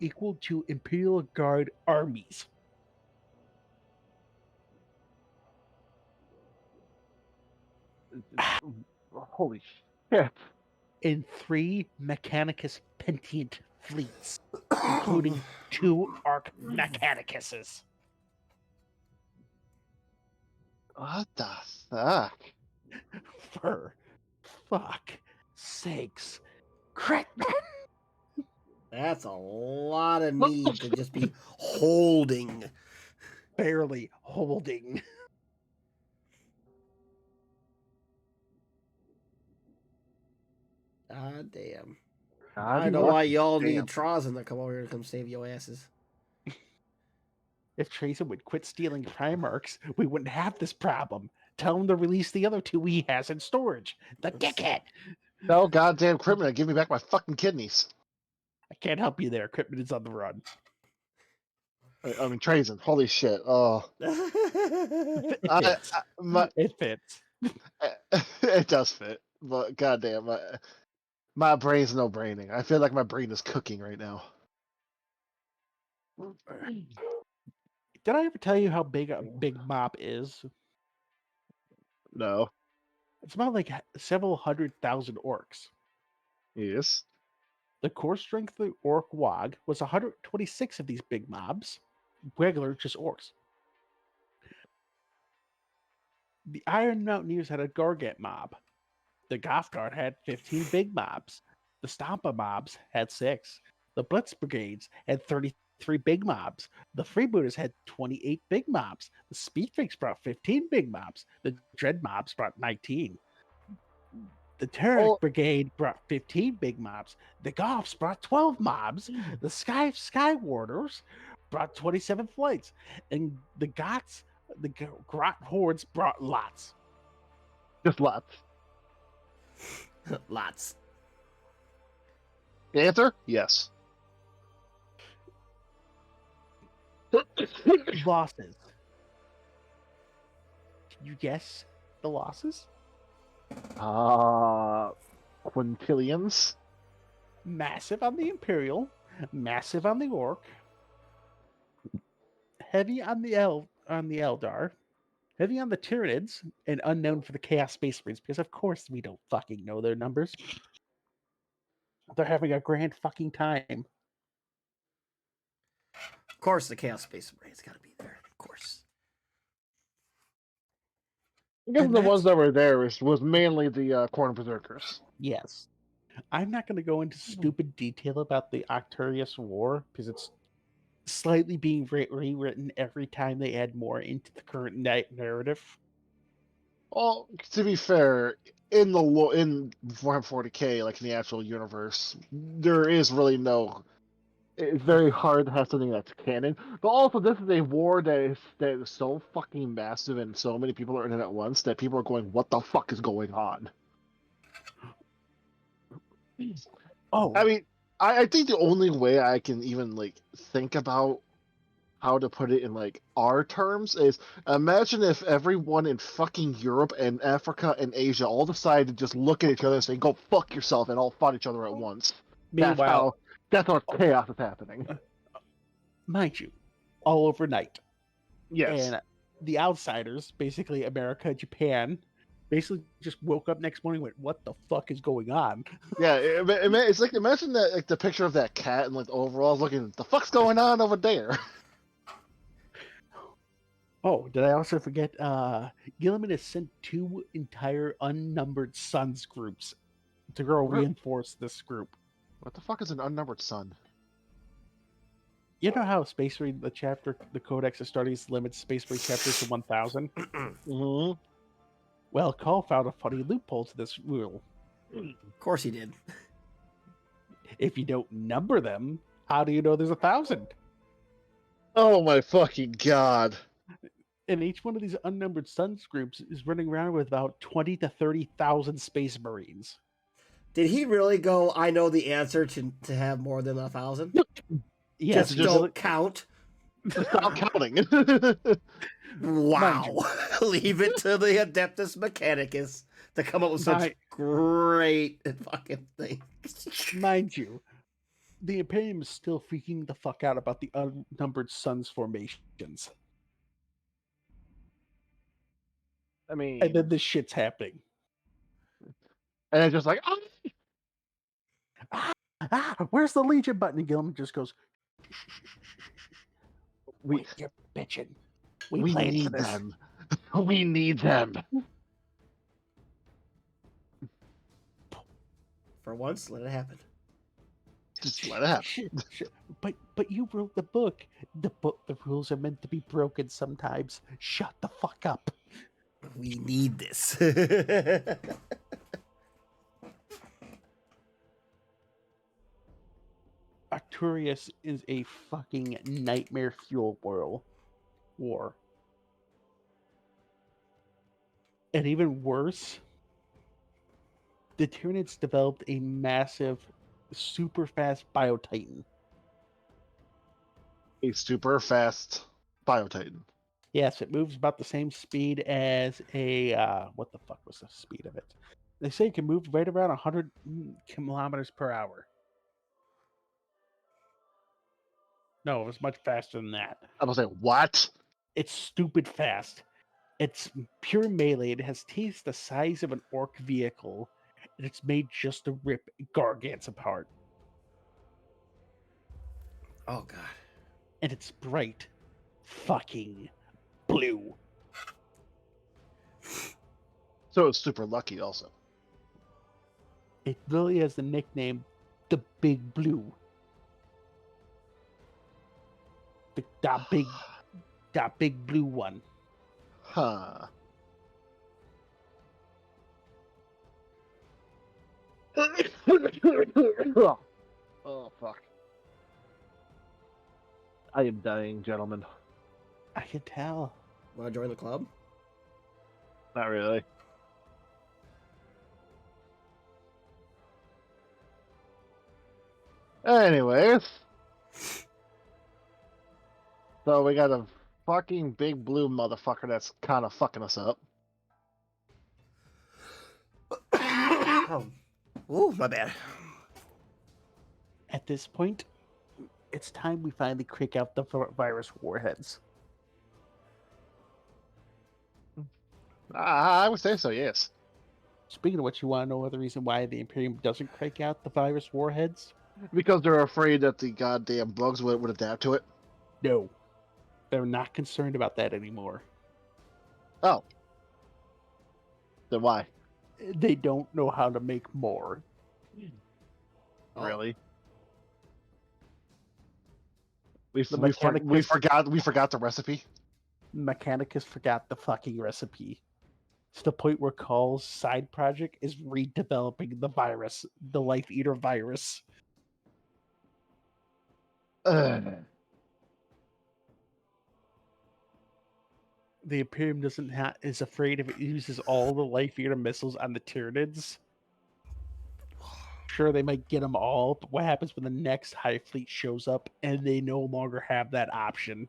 equal to Imperial Guard armies.
Holy shit.
In 3 Mechanicus Pentient fleets, including 2 Arc Mechanicuses.
What the fuck?
For fuck sakes. Critman!
That's a lot of need to just be holding.
Barely holding.
God damn.
God
I know why y'all
damn.
need Trozen to come over here to come save your asses.
If Tracer would quit stealing Primarchs, we wouldn't have this problem. Tell him to release the other 2 he has in storage. The dickhead!
No goddamn criminal, give me back my fucking kidneys.
I can't help you there. Cryptid is on the run.
I mean, Trazen, holy shit. Oh.
It fits.
It does fit, but goddamn, my brain's no braining. I feel like my brain is cooking right now.
Did I ever tell you how big a big mop is?
No.
It's about like several 100,000 orcs.
Yes.
The core strength of the orc wog was 126 of these big mobs, regular just orcs. The Iron Mountaineers had a Gargant mob. The Gothguard had 15 big mobs. The Stampa mobs had 6. The Blitz Brigades had 33 big mobs. The Freebooters had 28 big mobs. The Speedfreaks brought 15 big mobs. The Dread mobs brought 19. The Terror Brigade brought 15 big mobs. The Goths brought 12 mobs. The Sky Warders brought 27 flights. And the Grot Hordes brought lots.
Just lots.
Lots.
The answer? Yes.
Losses. Can you guess the losses?
Quintillions.
Massive on the Imperial, massive on the Orc, heavy on the Eldar, heavy on the Tyranids, and unknown for the Chaos Space Marines, because of course we don't fucking know their numbers. They're having a grand fucking time.
course, the Chaos Space Marine's got to be there. Of course.
I guess
And
the ones
that's-
that were there was mainly the Corn Berserkers.
Yes. I'm not going to go into stupid detail about the Octarius War because it's slightly being rewritten every time they add more into the current narrative.
Well, to be fair, in in Warhammer 40k, like in the actual universe, there is really no. It's very hard to have something that's canon. But also, this is a war that is so fucking massive, and so many people are in it at once that people are going, "What the fuck is going on?"
Oh,
I mean, I think the only way I can even like think about how to put it in like our terms is imagine if everyone in fucking Europe and Africa and Asia all decided to just look at each other and say, "Go fuck yourself," and all fought each other at once.
meanwhile,
That's how chaos is happening.
mind you, all overnight.
Yes.
And the outsiders, basically America, Japan, basically just woke up next morning and went, "What the fuck is going on?"
Yeah, it's like imagine that like the picture of that cat and like the overalls looking, the fuck's going on over there?
Oh, did I also forget? Gilliman has sent 2 entire unnumbered sons groups to go
What?
reinforce this group.
What the fuck is an unnumbered sun?
You know how Space Marine, the Codex Astartes limits Space Marine chapters to 1,000?
Mm-hmm.
Well, Call found a funny loophole to this rule.
Of course he did.
If you don't number them, how do you know there's 1,000?
Oh my fucking god.
And each one of these unnumbered sons groups is running around with about 20 to 30,000 Space Marines.
Did he really go? I know the answer to have more than 1,000.
Yes,
Just
just-
don't count.
Stop counting.
Wow. Leave it to the Adeptus Mechanicus to come up with such
My-
great fucking things.
mind you, the Imperium is still freaking the fuck out about the unnumbered sons formations.
I mean,
And then this shit's happening.
and it's just like,
Where's the Legion button? And Gilman just goes,
we
"Wait, you're bitching.
we
planned for
need
this."
them. We need them.
For once, let it happen.
Just let it happen.
Shit. But you wrote the book. The rules are meant to be broken sometimes. Shut the fuck up.
We need this.
Octarius is a fucking nightmare fuel war. And even worse, the Tyranids developed a massive, super fast Biotitan.
A super fast Biotitan.
Yes, it moves about the same speed as a what the fuck was the speed of it? They say it can move right around 100 kilometers per hour. No, it was much faster than that.
I was like, what?
It's stupid fast. It's pure melee. It has teeth the size of an orc vehicle, and it's made just to rip gargants apart.
Oh god.
And it's bright fucking blue.
So it's super lucky also.
It literally has the nickname the Big Blue. That big blue one.
Huh. Oh fuck. I am dying, gentlemen.
I can tell.
Want to join the club?
Not really. Anyways. So we got a fucking big blue motherfucker that's kind of fucking us up.
Oh. Ooh, my bad.
At this point, it's time we finally crank out the virus warheads.
I would say so, yes.
Speaking of which, you want to know the reason why the Imperium doesn't crank out the virus warheads?
Because they're afraid that the goddamn bugs would adapt to it.
No, they're not concerned about that anymore.
Oh. Then why?
They don't know how to make more.
Oh.
Really?
The Mechanicus,
We forgot the recipe.
Mechanicus forgot the fucking recipe. To the point where Call's side project is redeveloping the virus, the Life Eater virus.
Ugh.
The Imperium is afraid if it uses all the Life Eater missiles on the Tyranids. Sure, they might get them all, but what happens when the next Hive Fleet shows up and they no longer have that option?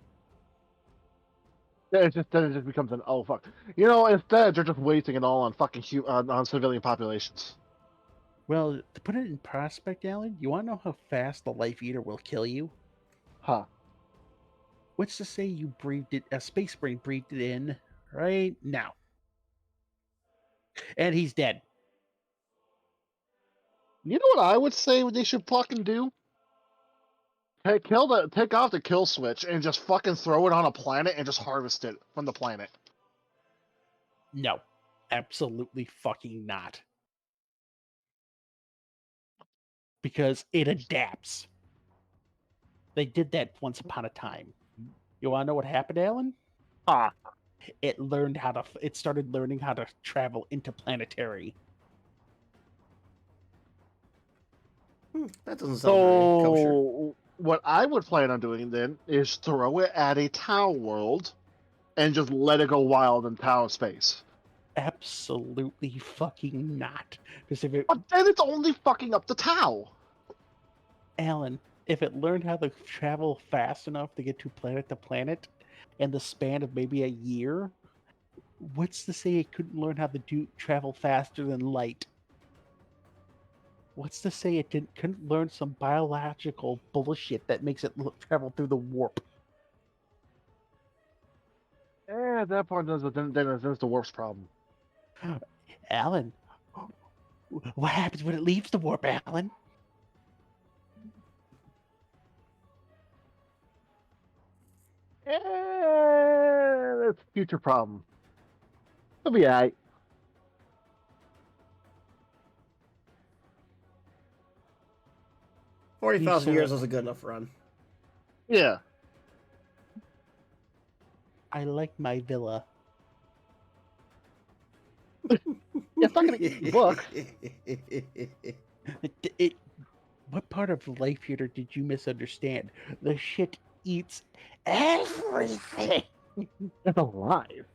Then it just becomes an oh fuck. You know, instead they're just wasting it all on fucking on civilian populations.
Well, to put it in prospect, Alan, you want to know how fast the Life Eater will kill you?
Huh.
What's to say you breathed it, a space brain breathed it in right now, and he's dead.
You know what I would say they should fucking do? Take off the kill switch and just fucking throw it on a planet and just harvest it from the planet.
No, absolutely fucking not. Because it adapts. They did that once upon a time. You want to know what happened, Alan?
Ah.
It started learning how to travel interplanetary.
That doesn't sound very kosher.
So what I would plan on doing then is throw it at a Tau world and just let it go wild in Tau space.
Absolutely fucking not. Because if it,
But then it's only fucking up the Tau.
Alan, if it learned how to travel fast enough to get to planet in the span of maybe a year, what's to say it couldn't learn how to travel faster than light? What's to say it couldn't learn some biological bullshit that makes it travel through the warp?
At that point, then there's the warp's problem.
Alan, what happens when it leaves the warp, Alan?
That's a future problem. It'll be alright.
$40,000 years was a good enough run.
Yeah.
I like my villa.
It's not gonna eat the book.
What part of Life Eater did you misunderstand? The shit eats everything.
It's alive.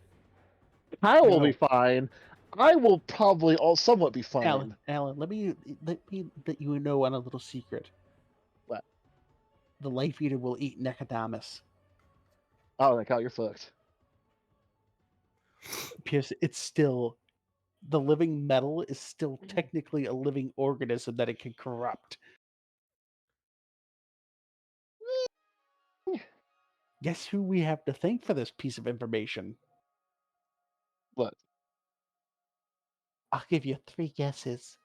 I will be fine. I will probably all somewhat be fine.
Alan, let me let you know on a little secret.
What?
The Life Eater will eat Necodamus.
Oh, like how you're fucked.
Because it's still the living metal is still technically a living organism that it can corrupt. Guess who we have to thank for this piece of information?
What?
I'll give you 3 guesses.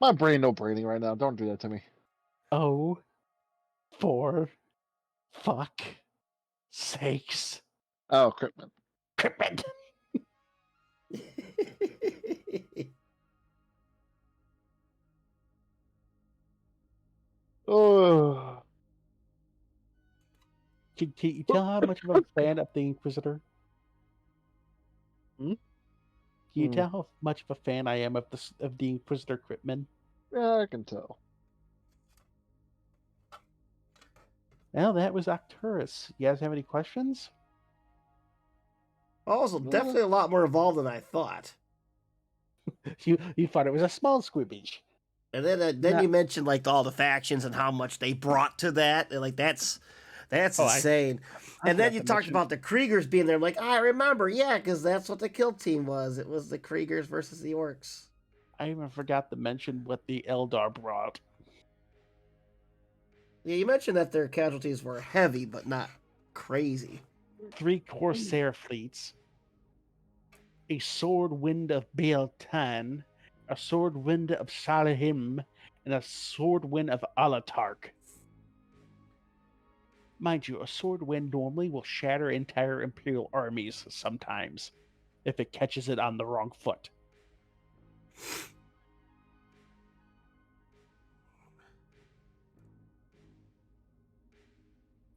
My brain no braining right now. Don't do that to me.
Oh, for fuck sakes.
Oh, Cryptman.
Cryptid.
Oh.
Can you tell how much of a fan of the Inquisitor?
Hmm?
Can you tell how much of a fan I am of the Inquisitor Cryptman?
Yeah, I can tell.
Well, that was Octarius. You guys have any questions?
Also, definitely a lot more involved than I thought.
You thought it was a small squibbage.
And then you mentioned like all the factions and how much they brought to that. And, like that's insane. And then you talked about the Kriegers being there. Like I remember, yeah, because that's what the kill team was. It was the Kriegers versus the Orcs.
I even forgot to mention what the Eldar brought.
Yeah, you mentioned that their casualties were heavy, but not crazy.
3 Corsair fleets, a sword wind of Baal-Tan, a sword wind of Salahim, and a sword wind of Alatark. Mind you, a sword wind normally will shatter entire Imperial armies sometimes if it catches it on the wrong foot.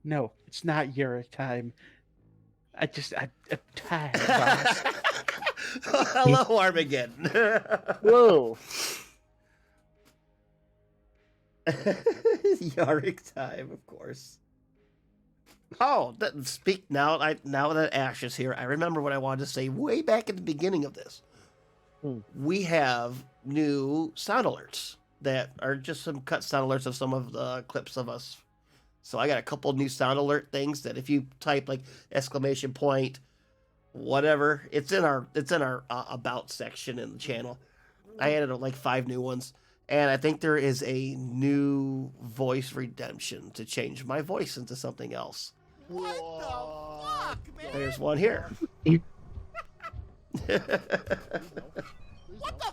No, it's not your time. I'm tired, boss.
Hello, Armageddon.
Whoa.
Yorick time, of course. Oh, speak now. Now that Ash is here, I remember what I wanted to say way back at the beginning of this. We have new sound alerts that are just some cut sound alerts of some of the clips of us. So I got a couple new sound alert things that if you type like exclamation point, whatever, it's in our about section in the channel. I added like 5 new ones. And I think there is a new voice redemption to change my voice into something else.
What the fuck, man?
There's one here.
What the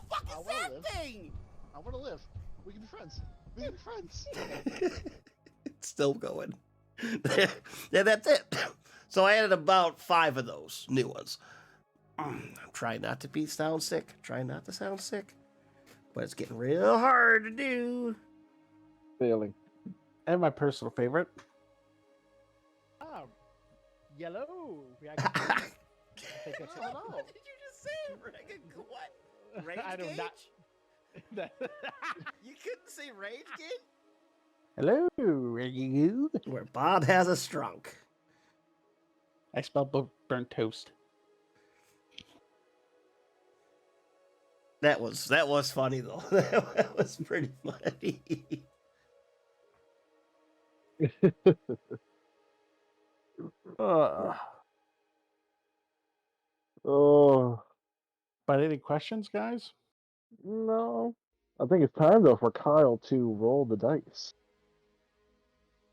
fuck
I
is
wanna
that
live.
thing?
I want to live. We can be friends. We can be friends.
It's still going. Yeah, that's it. So I added about 5 of those new ones. I'm trying not to sound sick. Trying not to sound sick. But it's getting real hard to do.
Failing.
And my personal favorite. Yellow. I think that's it.
What did you just say? What? Rage
I do
gauge?
not.
You couldn't say rage gauge?
Hello, you.
Where Bob has a strunk.
I spelled burnt toast.
That was funny though. That was pretty funny.
Oh,
But any questions, guys?
no. I think it's time, though, for Kyle to roll the dice.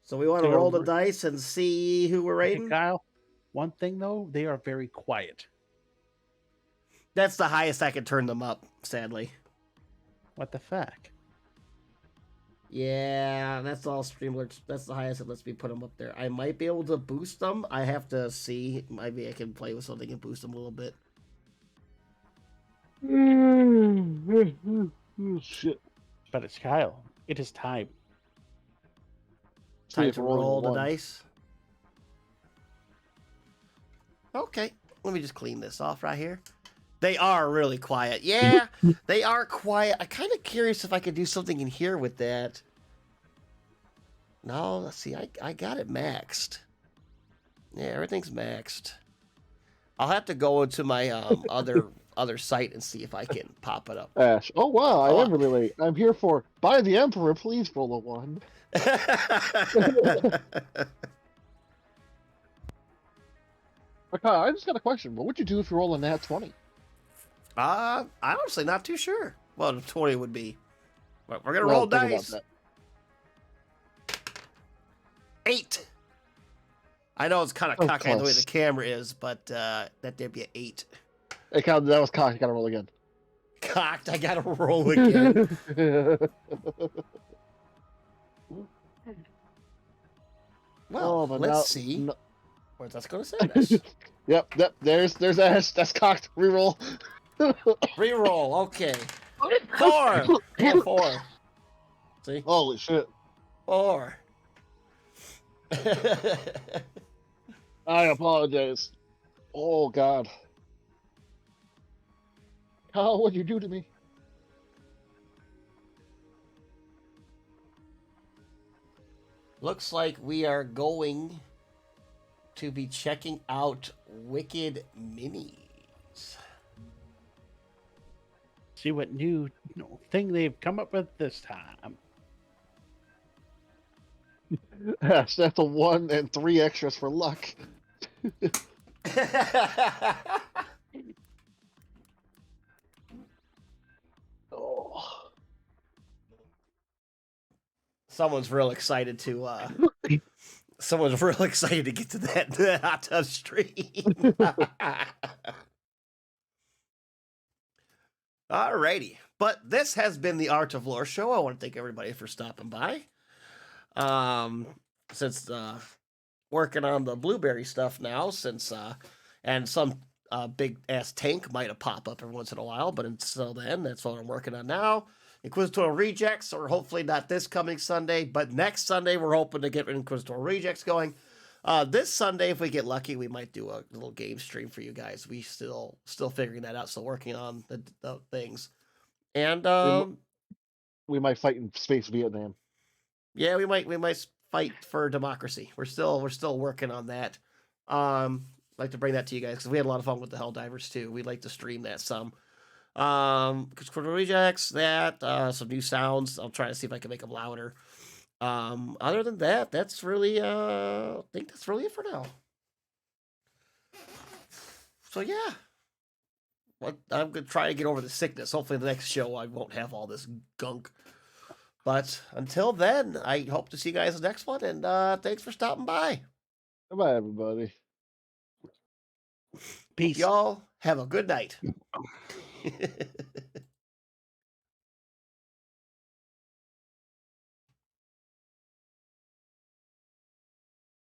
So we want to
They are
roll the
re-
dice and see who we're
Hey,
rating.
Kyle. One thing though, they are very quiet.
That's the highest I can turn them up, sadly.
What the fuck?
Yeah, that's all Streamlabs. That's the highest it lets me put them up there. I might be able to boost them. I have to see. Maybe I can play with something and boost them a little bit.
Shit.
But it's Kyle. It is time.
See
Time
if
to
we're rolling a
roll the
one.
dice. Okay, let me just clean this off right here. They are really quiet. Yeah, they are quiet. I'm kind of curious if I could do something in here with that. No, let's see. I got it maxed. Yeah, everything's maxed. I'll have to go into my other site and see if I can pop it up.
Ash. Oh, wow. I
Oh.
am really late. I'm here for By the Emperor. Please roll a 1. Okay, I just got a question. What would you do if you roll a nat 20?
I'm honestly not too sure. Well, 20 would be. But we're gonna
Well,
roll
think about
dice.
that.
8. I know it's kind of
Oh,
cocky the way
close.
the camera is, but that there'd be an 8.
Hey, Kyle, that was cocked. You gotta roll again.
Cocked. I gotta roll again. Well,
but
let's
now-
see.
no-
Where's that going to send us?
Yep. There's Ash. That's cocked. Reroll.
Reroll. Okay. 4. And 4. See?
Holy shit.
4.
I apologize. Oh, God. Kyle, what'd you do to me?
Looks like we are going to be checking out Wicked Minis.
See what new thing they've come up with this time.
Ash, that's a 1 and 3 extras for luck. Oh.
Someone's real excited to someone's real excited to get to that hot tub stream. Alrighty. But this has been the Art of Lore show. I want to thank everybody for stopping by. Since working on the blueberry stuff now since and some big ass tank might have pop up every once in a while, but until then, that's what I'm working on now. Inquisitorial Rejects, or hopefully not this coming Sunday, but next Sunday we're hoping to get Inquisitorial Rejects going. This Sunday, if we get lucky, we might do a little game stream for you guys. We still figuring that out, still working on the things. And
We might fight in space Vietnam.
yeah, we might fight for democracy. We're still working on that. Like to bring that to you guys because we had a lot of fun with the Helldivers too. We'd like to stream that some. Inquisitorial Rejects, that some new sounds. I'll try to see if I can make them louder. Other than that, that's really I think that's really it for now. So yeah. I'm gonna try to get over the sickness. Hopefully the next show I won't have all this gunk. But until then, I hope to see you guys in the next one, and thanks for stopping by.
Goodbye, everybody.
Peace.
Y'all have a good night.